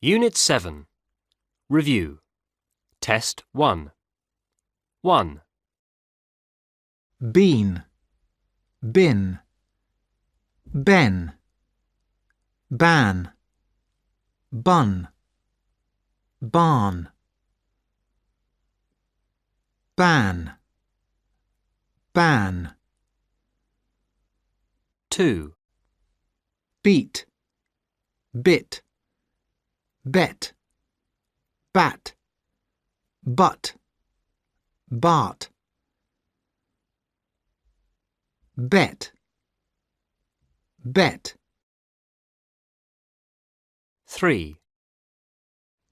Unit 7. Review. Test 1. 1, Been, bin, ben, ban, bun, barn, ban, ban. 2, Beat, bit, bet, bat, butt, bart, bet, bet. 3,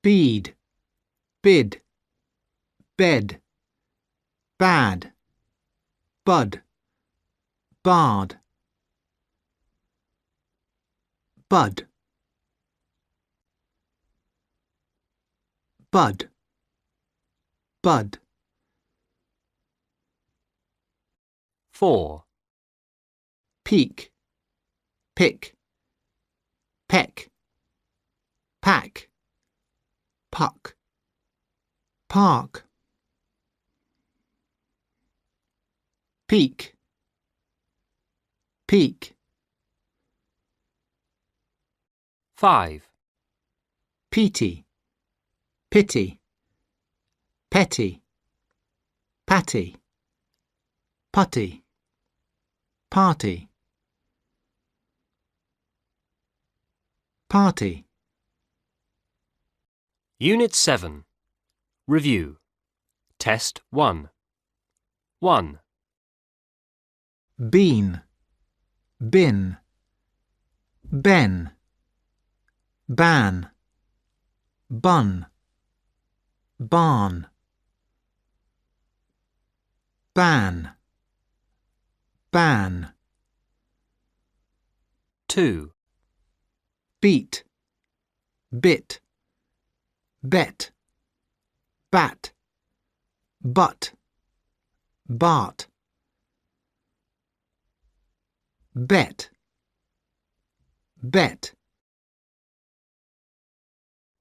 Bead, bid, bed, bad, bud, bard, bud, bud, bud. 4, Peak, pick, peck, pack, puck, park. Peak, peak. 5, Peaty, pity, petty, patty, putty, party, party. Unit 7. Review. Test 1. 1, Bean, bin, ben, ban, bun, barn, ban, ban. 2, Beat, bit, bet, bat, butt, bart, bet, bet.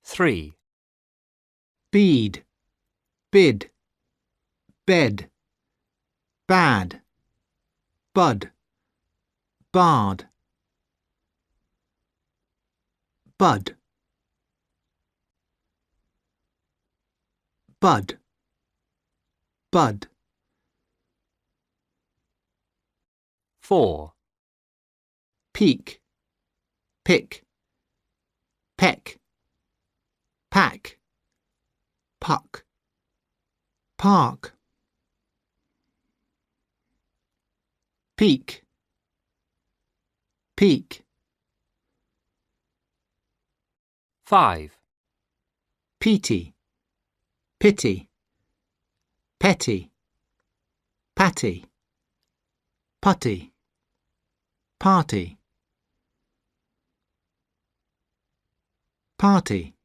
3, Bead, bid, bed, bad, bud, bard, bud, bud, bud. 4, Peak, pick, peck, pack, puck, park. Peak, peak. 5, Peaty, pity, petty, patty, putty, party, party.